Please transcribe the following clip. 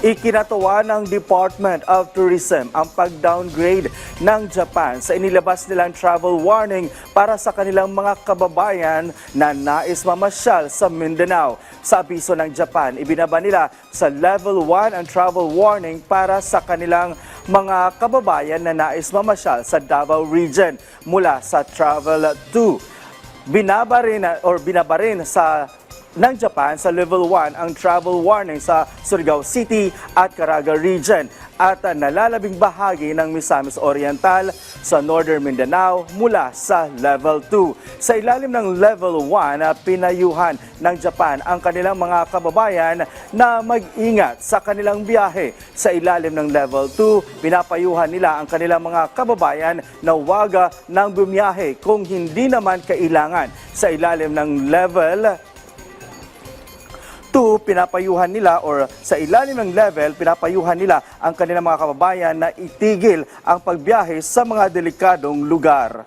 Ikinatuwa ng Department of Tourism ang pag-downgrade ng Japan sa inilabas nilang travel warning para sa kanilang mga kababayan na nais mamasyal sa Mindanao. Sa abiso ng Japan, ibinaba nila sa Level 1 ang travel warning para sa kanilang mga kababayan na nais mamasyal sa Davao Region mula sa Travel 2. Binaba rin sa ng Japan sa Level 1 ang travel warning sa Surigao City at Caraga Region at nalalabing bahagi ng Misamis Oriental sa Northern Mindanao mula sa Level 2. Sa ilalim ng Level 1, pinayuhan ng Japan ang kanilang mga kababayan na mag-ingat sa kanilang biyahe. Sa ilalim ng Level 2, pinapayuhan nila ang kanilang mga kababayan na huwag nang bumiyahe kung hindi naman kailangan. Sa ilalim ng Level 2, pinapayuhan nila sa ilalim ng level, pinapayuhan nila ang kanilang mga kababayan na itigil ang pagbiyahe sa mga delikadong lugar.